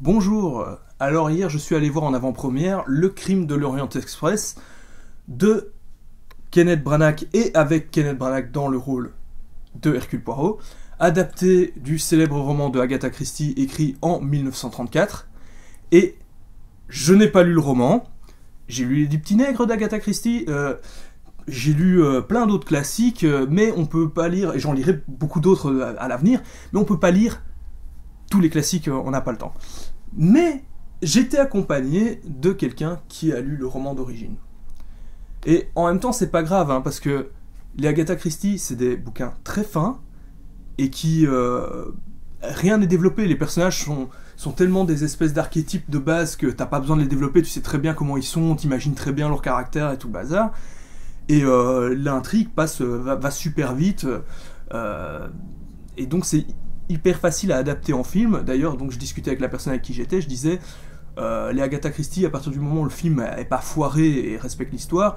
Bonjour, alors hier je suis allé voir en avant-première Le Crime de l'Orient Express de Kenneth Branagh et avec Kenneth Branagh dans le rôle de Hercule Poirot, adapté du célèbre roman de Agatha Christie écrit en 1934. Et je n'ai pas lu le roman, j'ai lu Les 10 petits nègres d'Agatha Christie, j'ai lu plein d'autres classiques, mais on peut pas lire, et j'en lirai beaucoup d'autres à l'avenir, mais on peut pas lire tous les classiques, on n'a pas le temps. Mais j'étais accompagné de quelqu'un qui a lu le roman d'origine. Et en même temps, c'est pas grave, hein, parce que les Agatha Christie, c'est des bouquins très fins, et qui... rien n'est développé, les personnages sont tellement des espèces d'archétypes de base que t'as pas besoin de les développer, tu sais très bien comment ils sont, t'imagines très bien leur caractère et tout le bazar. Et l'intrigue va super vite, et donc c'est hyper facile à adapter en film. D'ailleurs, donc je discutais avec la personne avec qui j'étais, je disais les Agatha Christie, à partir du moment où le film est pas foiré et respecte l'histoire,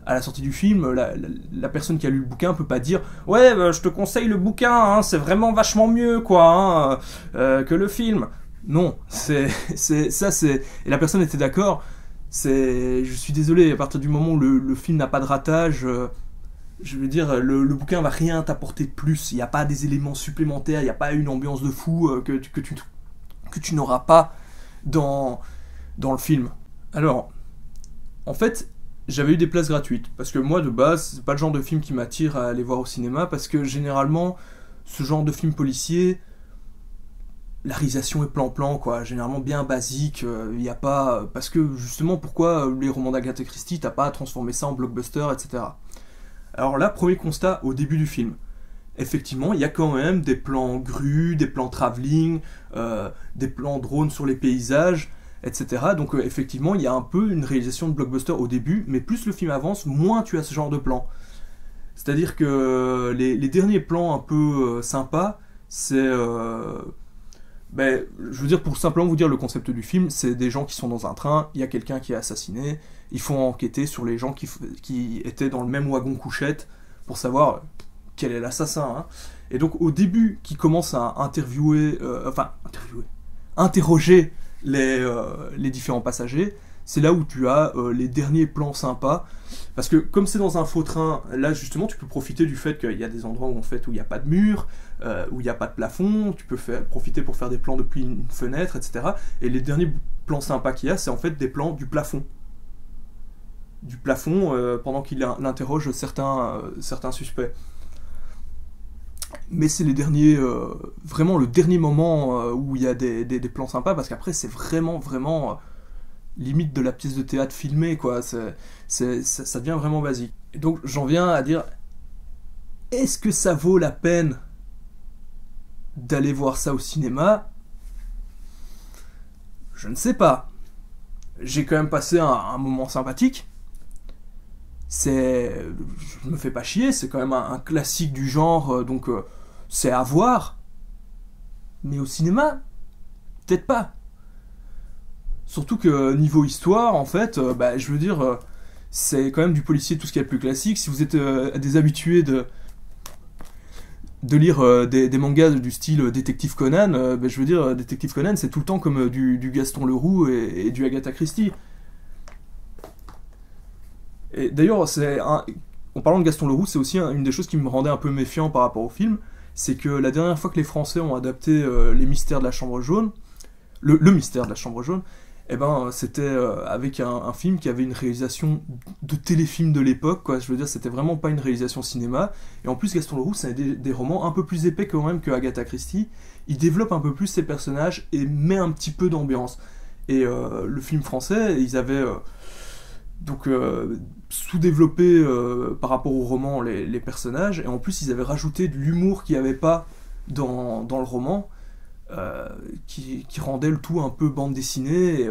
à la sortie du film, la personne qui a lu le bouquin peut pas dire ouais, je te conseille le bouquin, hein, c'est vraiment vachement mieux quoi, hein, que le film. Non, c'est et la personne était d'accord. Je suis désolé, à partir du moment où le film n'a pas de ratage, je veux dire, le bouquin va rien t'apporter de plus. Il n'y a pas des éléments supplémentaires, il n'y a pas une ambiance de fou que tu n'auras pas dans le film. Alors, en fait, j'avais eu des places gratuites, parce que moi, de base, c'est pas le genre de film qui m'attire à aller voir au cinéma, parce que généralement, ce genre de film policier, la réalisation est plan-plan, quoi, généralement bien basique, il y a pas... Parce que, justement, pourquoi les romans d'Agatha Christie, t'as pas à transformer ça en blockbuster, etc. Alors là, premier constat au début du film. Effectivement, il y a quand même des plans grues, des plans travelling, des plans drone sur les paysages, etc. Donc effectivement, il y a un peu une réalisation de blockbuster au début, mais plus le film avance, moins tu as ce genre de plans. C'est-à-dire que les derniers plans un peu sympas, c'est... je veux dire, pour simplement vous dire le concept du film, c'est des gens qui sont dans un train, il y a quelqu'un qui est assassiné, il faut enquêter sur les gens qui étaient dans le même wagon couchette pour savoir quel est l'assassin. Hein. Et donc au début, qui commence à interroger les différents passagers, c'est là où tu as les derniers plans sympas. Parce que comme c'est dans un faux train, là justement tu peux profiter du fait qu'il y a des endroits où il n'y a pas de mur, où il n'y a pas de plafond, tu peux profiter pour faire des plans depuis une fenêtre, etc. Et les derniers plans sympas qu'il y a, c'est en fait des plans du plafond. Du plafond pendant qu'il interroge certains suspects. Mais c'est les derniers, vraiment le dernier moment où il y a des plans sympas, parce qu'après c'est vraiment limite de la pièce de théâtre filmée, quoi. Ça devient vraiment basique. Et donc j'en viens à dire, est-ce que ça vaut la peine d'aller voir ça au cinéma? Je ne sais pas. J'ai quand même passé un moment sympathique. Je me fais pas chier, c'est quand même un classique du genre, donc c'est à voir. Mais au cinéma, peut-être pas. Surtout que niveau histoire, en fait, je veux dire, c'est quand même du policier, tout ce qui est plus classique. Si vous êtes des habitués de lire des mangas du style Détective Conan, je veux dire, Détective Conan, c'est tout le temps comme du Gaston Leroux et du Agatha Christie. Et d'ailleurs, en parlant de Gaston Leroux, c'est aussi une des choses qui me rendait un peu méfiant par rapport au film, c'est que la dernière fois que les Français ont adapté les mystères de la Chambre jaune, le mystère de la Chambre jaune, c'était avec un film qui avait une réalisation de téléfilm de l'époque, quoi. Je veux dire, c'était vraiment pas une réalisation cinéma. Et en plus, Gaston Leroux, c'est des romans un peu plus épais quand même que Agatha Christie. Il développe un peu plus ses personnages et met un petit peu d'ambiance. Et le film français, ils avaient sous-développé par rapport au roman les personnages, et en plus ils avaient rajouté de l'humour qu'il n'y avait pas dans le roman, qui rendait le tout un peu bande dessinée, et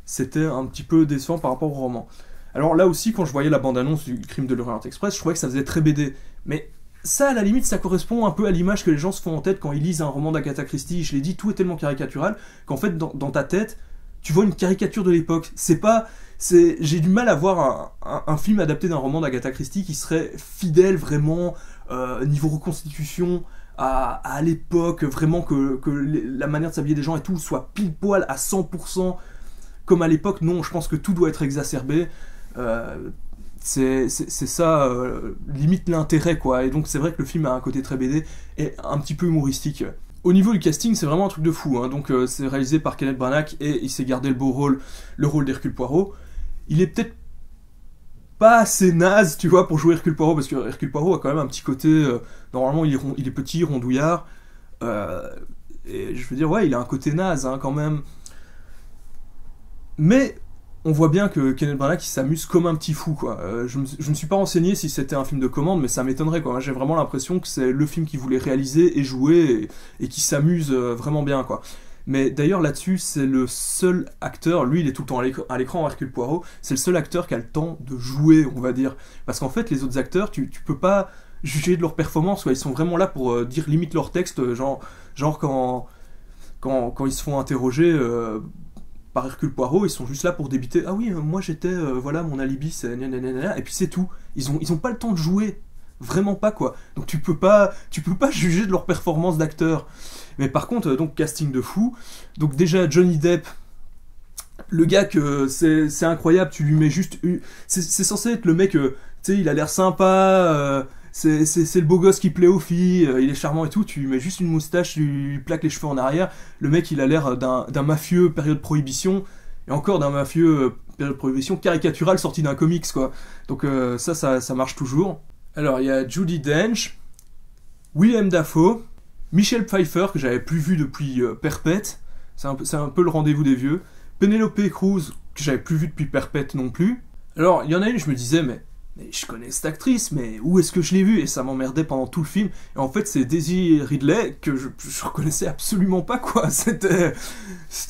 c'était un petit peu décevant par rapport au roman. Alors là aussi, quand je voyais la bande-annonce du Crime de l'Orient Express, je trouvais que ça faisait très BD, mais ça, à la limite, ça correspond un peu à l'image que les gens se font en tête quand ils lisent un roman d'Agatha Christie. Je l'ai dit, tout est tellement caricatural qu'en fait, dans ta tête, tu vois une caricature de l'époque. J'ai du mal à voir un film adapté d'un roman d'Agatha Christie qui serait fidèle vraiment niveau reconstitution à l'époque, vraiment que la manière de s'habiller des gens et tout soit pile poil à 100% comme à l'époque. Non, je pense que tout doit être exacerbé. C'est ça, limite l'intérêt, quoi. Et donc c'est vrai que le film a un côté très BD et un petit peu humoristique. Au niveau du casting, c'est vraiment un truc de fou, hein. Donc c'est réalisé par Kenneth Branagh et il s'est gardé le rôle d'Hercule Poirot. Il est peut-être pas assez naze, tu vois, pour jouer Hercule Poirot, parce que Hercule Poirot a quand même un petit côté... normalement, il est petit, rondouillard, et je veux dire, ouais, il a un côté naze, hein, quand même. Mais on voit bien que Kenneth Branagh, il s'amuse comme un petit fou, quoi. Je me suis pas renseigné si c'était un film de commande, mais ça m'étonnerait, quoi. J'ai vraiment l'impression que c'est le film qu'il voulait réaliser et jouer, et qui s'amuse vraiment bien, quoi. Mais d'ailleurs là-dessus, c'est le seul acteur, lui il est tout le temps à l'écran, Hercule Poirot, c'est le seul acteur qui a le temps de jouer, on va dire. Parce qu'en fait, les autres acteurs, tu peux pas juger de leur performance, quoi. Ils sont vraiment là pour dire limite leur texte, genre quand ils se font interroger par Hercule Poirot, ils sont juste là pour débiter. Ah oui, moi j'étais, voilà, mon alibi c'est nanana, et puis c'est tout. Ils ont pas le temps de jouer. Vraiment pas, quoi. Donc tu peux pas juger de leur performance d'acteur. Mais par contre, donc casting de fou. Donc déjà Johnny Depp, le gars que c'est incroyable, tu lui mets juste c'est censé être le mec, tu sais, il a l'air sympa, c'est le beau gosse qui plaît aux filles, il est charmant et tout, tu lui mets juste une moustache, tu lui plaques les cheveux en arrière, le mec il a l'air d'un mafieux période prohibition, et encore d'un mafieux période prohibition caricatural sorti d'un comics, quoi. Donc ça marche toujours. Alors il y a Judi Dench, Willem Dafoe, Michelle Pfeiffer, que j'avais plus vu depuis Perpète, c'est un peu le rendez-vous des vieux, Penelope Cruz, que j'avais plus vu depuis Perpète non plus. Alors, il y en a une, je me disais, mais je connais cette actrice, mais où est-ce que je l'ai vue? Et ça m'emmerdait pendant tout le film. Et en fait, c'est Daisy Ridley, que je reconnaissais absolument pas, quoi. C'était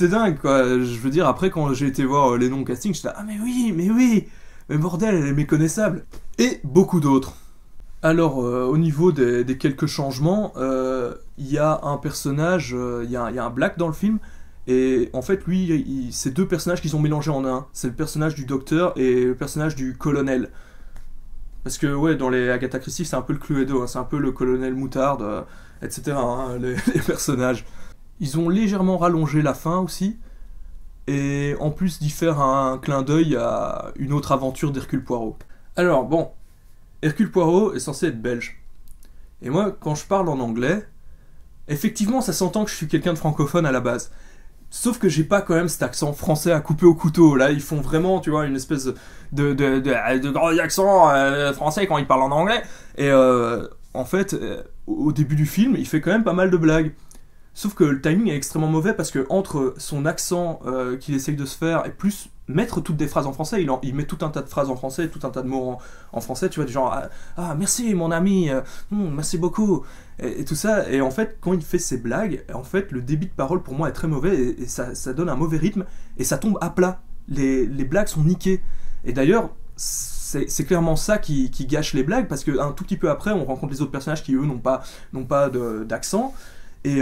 dingue, quoi. Je veux dire, après, quand j'ai été voir les noms casting, j'étais là, ah mais oui, mais bordel, elle est méconnaissable. Et beaucoup d'autres. Alors, au niveau des quelques changements, il y a un personnage, il y a un black dans le film, et en fait, lui, c'est deux personnages qui sont mélangés en un. C'est le personnage du docteur et le personnage du colonel. Parce que, ouais, dans les Agatha Christie, c'est un peu le Cluedo, hein, c'est un peu le colonel Moutarde, etc., hein, les personnages. Ils ont légèrement rallongé la fin aussi, et en plus d'y faire un clin d'œil à une autre aventure d'Hercule Poirot. Alors, bon, Hercule Poirot est censé être belge. Et moi, quand je parle en anglais, effectivement, ça s'entend que je suis quelqu'un de francophone à la base. Sauf que j'ai pas quand même cet accent français à couper au couteau. Là, ils font vraiment, tu vois, une espèce de gros accent français quand ils parlent en anglais. Et en fait, au début du film, il fait quand même pas mal de blagues. Sauf que le timing est extrêmement mauvais parce que entre son accent qu'il essaye de se faire et plus mettre toutes des phrases en français, il met tout un tas de phrases en français, tout un tas de mots en français, tu vois, du genre ah merci mon ami, merci beaucoup, et tout ça. Et en fait, quand il fait ses blagues, en fait, le débit de parole pour moi est très mauvais et ça donne un mauvais rythme et ça tombe à plat. Les blagues sont niquées. Et d'ailleurs, c'est clairement ça qui gâche les blagues parce qu'un tout petit peu après, on rencontre les autres personnages qui eux n'ont pas d'accent. Et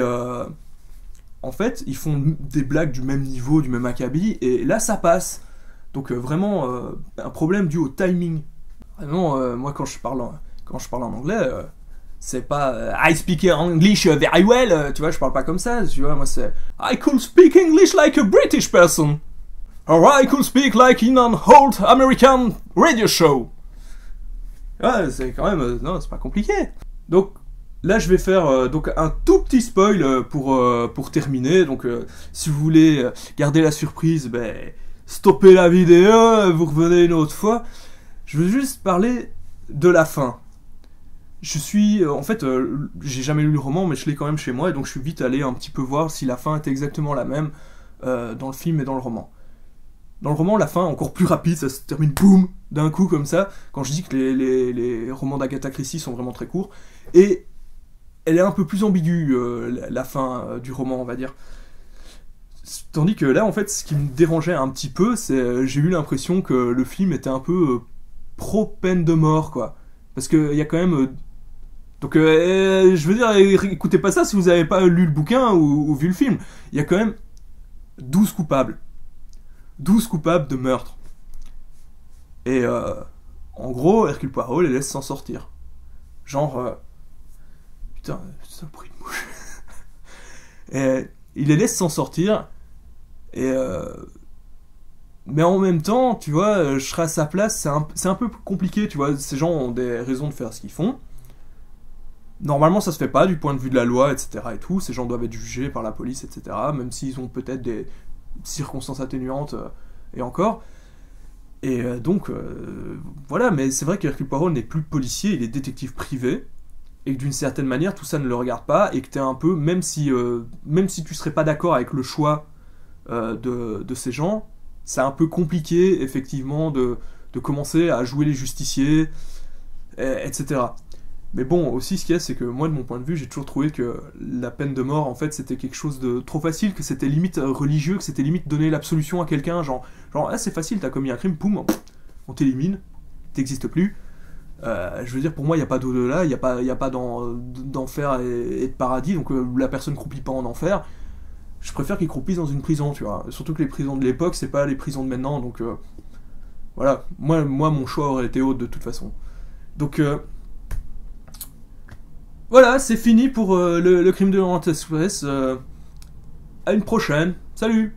en fait, ils font des blagues du même niveau, du même acabit, et là ça passe. Donc vraiment, un problème dû au timing. Non, moi quand je parle en anglais, c'est pas I speak English very well, tu vois, je parle pas comme ça, tu vois, moi c'est I could speak English like a British person. Or I could speak like in an old American radio show. Ouais, c'est quand même, non, c'est pas compliqué. Donc, là, je vais faire donc un tout petit spoil pour terminer. Donc, si vous voulez garder la surprise, ben, stoppez la vidéo, vous revenez une autre fois. Je veux juste parler de la fin. Je suis... en fait, j'ai jamais lu le roman, mais je l'ai quand même chez moi, et donc je suis vite allé un petit peu voir si la fin était exactement la même dans le film et dans le roman. Dans le roman, la fin est encore plus rapide, ça se termine boum, d'un coup comme ça, quand je dis que les romans d'Agatha Christie sont vraiment très courts. Et elle est un peu plus ambiguë, la fin du roman, on va dire. Tandis que là, en fait, ce qui me dérangeait un petit peu, c'est j'ai eu l'impression que le film était un peu pro-peine de mort, quoi. Parce qu'il y a quand même... donc, je veux dire, écoutez pas ça si vous avez pas lu le bouquin ou vu le film. Il y a quand même 12 coupables. 12 coupables de meurtre. Et en gros, Hercule Poirot les laisse s'en sortir. Genre... Putain, saloperie de mouche. Et il les laisse s'en sortir. Et mais en même temps, tu vois, je serais à sa place, c'est un peu compliqué, tu vois. Ces gens ont des raisons de faire ce qu'ils font. Normalement, ça se fait pas du point de vue de la loi, etc. et tout. Ces gens doivent être jugés par la police, etc. Même s'ils ont peut-être des circonstances atténuantes et encore. Et voilà, mais c'est vrai qu'Hercule Poirot n'est plus policier, il est détective privé. Et que d'une certaine manière, tout ça ne le regarde pas. Et que t'es un peu, même si tu serais pas d'accord avec le choix de ces gens, c'est un peu compliqué, effectivement, de commencer à jouer les justiciers, etc. Mais bon, aussi ce qu'il y a, c'est que moi, de mon point de vue, j'ai toujours trouvé que la peine de mort, en fait, c'était quelque chose de trop facile, que c'était limite religieux, que c'était limite donner l'absolution à quelqu'un, genre ah, c'est facile, t'as commis un crime, poum, on t'élimine, t'existes plus. Je veux dire, pour moi, il n'y a pas d'au-delà, il n'y a pas d'enfer et de paradis, donc la personne croupit pas en enfer. Je préfère qu'il croupisse dans une prison, tu vois. Surtout que les prisons de l'époque, c'est pas les prisons de maintenant, donc voilà. Moi, mon choix aurait été autre de toute façon. Donc voilà, c'est fini pour le crime de l'Orient Express. À une prochaine. Salut!